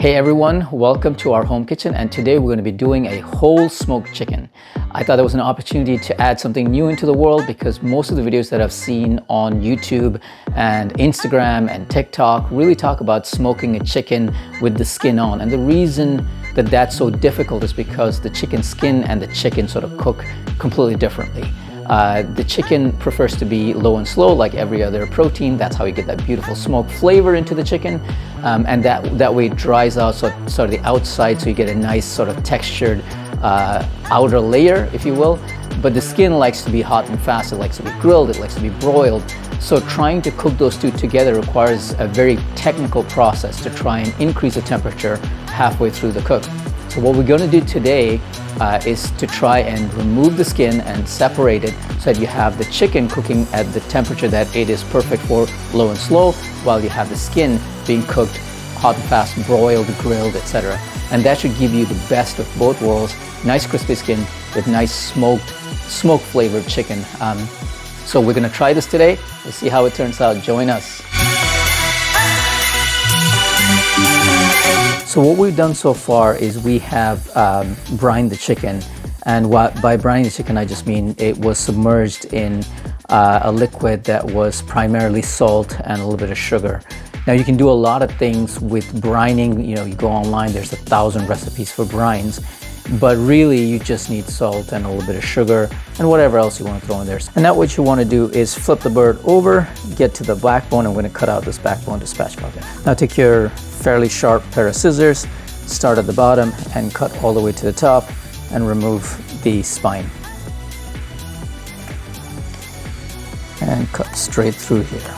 Hey everyone, welcome to our home kitchen, and today we're going to be doing a whole smoked chicken. I thought it was an opportunity to add something new into the world because most of the videos that I've seen on YouTube and Instagram and TikTok really talk about smoking a chicken with the skin on. And the reason that that's so difficult is because the chicken skin and the chicken sort of cook completely differently. The chicken prefers to be low and slow like every other protein. That's how you get that beautiful smoke flavor into the chicken. And that way it dries out sort of the outside, so you get a nice sort of textured outer layer, if you will. But the skin likes to be hot and fast. It likes to be grilled. It likes to be broiled. So trying to cook those two together requires a very technical process to try and increase the temperature halfway through the cook. So what we're going to do today is to try and remove the skin and separate it so that you have the chicken cooking at the temperature that it is perfect for, low and slow, while you have the skin being cooked hot and fast, broiled, grilled, etc. And that should give you the best of both worlds. Nice crispy skin with nice smoke flavored chicken. So we're going to try this today. We'll see how it turns out. Join us. So what we've done so far is we have brined the chicken, and by brining the chicken I just mean it was submerged in a liquid that was primarily salt and a little bit of sugar. Now you can do a lot of things with brining. You know, you go online, there's 1,000 recipes for brines, but really you just need salt and a little bit of sugar and whatever else you want to throw in there. And now what you want to do is flip the bird over, get to the backbone. I'm going to cut out this backbone to spatchcock it. Now take your fairly sharp pair of scissors, start at the bottom and cut all the way to the top and remove the spine. And cut straight through here.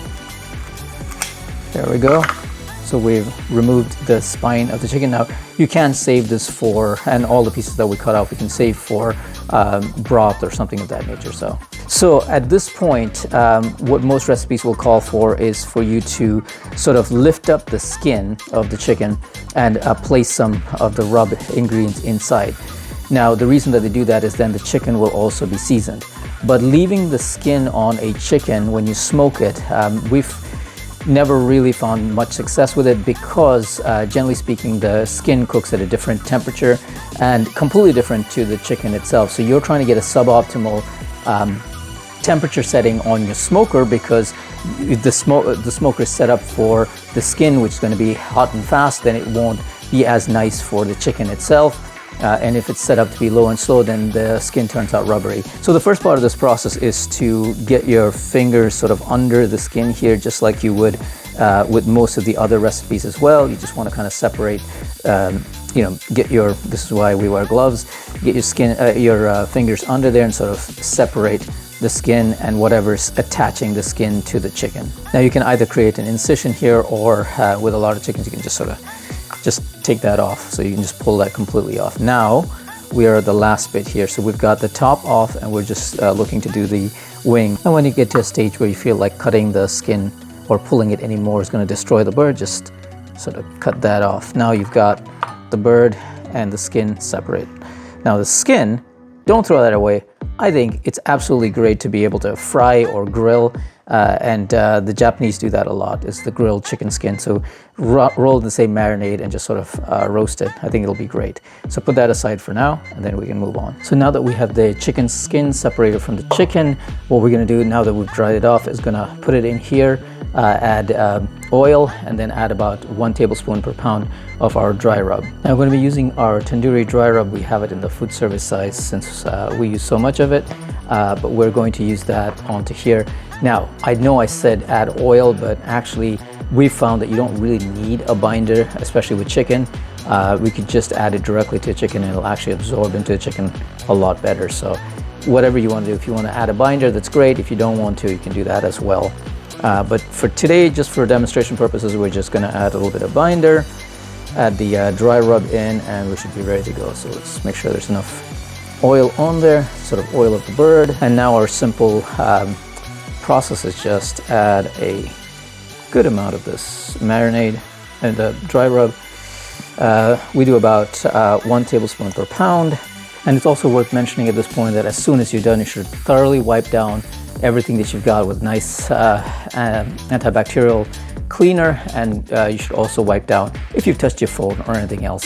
There we go. So we've removed the spine of the chicken. Now you can save this for, and all the pieces that we cut out we can save for broth or something of that nature. So at this point, what most recipes will call for is for you to sort of lift up the skin of the chicken and place some of the rub ingredients inside. Now the reason that they do that is then the chicken will also be seasoned. But leaving the skin on a chicken when you smoke it, we've never really found much success with it because generally speaking the skin cooks at a different temperature and completely different to the chicken itself. So you're trying to get a suboptimal temperature setting on your smoker because the smoker is set up for the skin, which is going to be hot and fast. Then it won't be as nice for the chicken itself. And if it's set up to be low and slow, then the skin turns out rubbery. So the first part of this process is to get your fingers sort of under the skin here, just like you would with most of the other recipes as well. You just want to kind of separate, this is why we wear gloves, get your fingers under there and sort of separate the skin and whatever's attaching the skin to the chicken. Now you can either create an incision here or with a lot of chickens you can just take that off, so you can just pull that completely off. Now we are at the last bit here, so we've got the top off and we're just looking to do the wing. And when you get to a stage where you feel like cutting the skin or pulling it anymore is going to destroy the bird, just sort of cut that off. Now you've got the bird and the skin separate. Now the skin, don't throw that away. I think it's absolutely great to be able to fry or grill, and the Japanese do that a lot, is the grilled chicken skin. So roll in the same marinade and just sort of roast it. I think it'll be great. So put that aside for now and then we can move on. So now that we have the chicken skin separated from the chicken, what we're going to do now that we've dried it off is going to put it in here, add oil, and then add about 1 tablespoon per pound of our dry rub. Now we're going to be using our tandoori dry rub. We have it in the food service size since we use so much of it, but we're going to use that onto here. Now I know I said add oil, but actually we found that you don't really need a binder, especially with chicken. We could just add it directly to chicken and it'll actually absorb into the chicken a lot better. So whatever you want to do, if you want to add a binder, that's great. If you don't want to, you can do that as well. But for today, just for demonstration purposes, we're just going to add a little bit of binder, add the dry rub in, and we should be ready to go. So let's make sure there's enough oil on there, sort of oil of the bird. And now our simple process is just add a good amount of this marinade and the dry rub. We do about 1 tablespoon per pound. And it's also worth mentioning at this point that as soon as you're done, you should thoroughly wipe down everything that you've got with nice antibacterial cleaner, and you should also wipe down if you've touched your phone or anything else.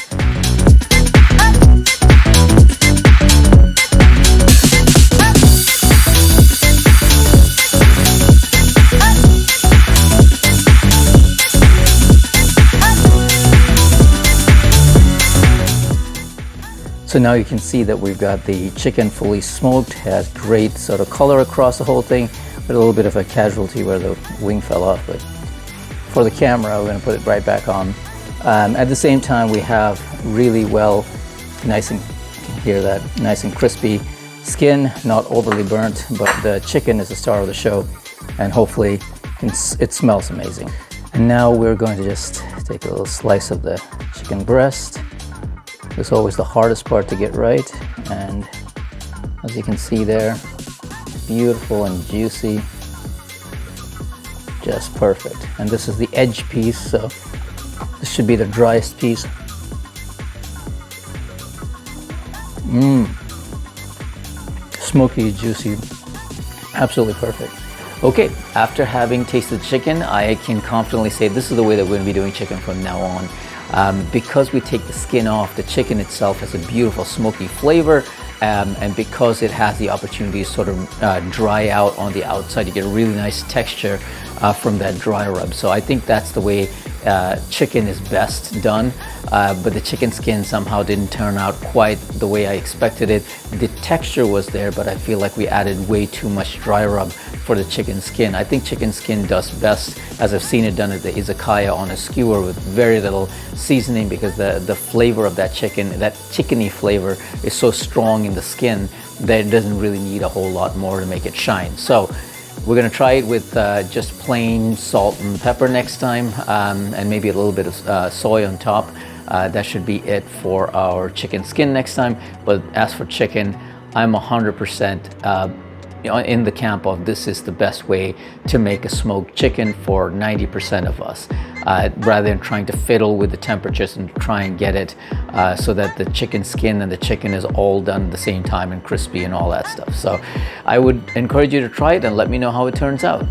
So now you can see that we've got the chicken fully smoked, has great sort of color across the whole thing, but a little bit of a casualty where the wing fell off. But for the camera, we're going to put it right back on. At the same time, we have really well, nice and, you can hear that, nice and crispy skin, not overly burnt, but the chicken is the star of the show, and hopefully it smells amazing. And now we're going to just take a little slice of the chicken breast. It's always the hardest part to get right, and as you can see there, beautiful and juicy, just perfect. And this is the edge piece, so this should be the driest piece. Smoky, juicy, absolutely perfect. Okay, after having tasted the chicken, I can confidently say this is the way that we're going to be doing chicken from now on. Because we take the skin off, the chicken itself has a beautiful smoky flavor, and because it has the opportunity to sort of dry out on the outside, you get a really nice texture from that dry rub. So I think that's the way chicken is best done, but the chicken skin somehow didn't turn out quite the way I expected it. The texture was there, but I feel like we added way too much dry rub for the chicken skin. I think chicken skin does best, as I've seen it done at the izakaya, on a skewer with very little seasoning, because the flavor of that chicken, that chickeny flavor, is so strong in the skin that it doesn't really need a whole lot more to make it shine. So we're going to try it with just plain salt and pepper next time, and maybe a little bit of soy on top. That should be it for our chicken skin next time. But as for chicken, I'm 100% in the camp of this is the best way to make a smoked chicken for 90% of us, rather than trying to fiddle with the temperatures and try and get it so that the chicken skin and the chicken is all done at the same time and crispy and all that stuff. So I would encourage you to try it and let me know how it turns out.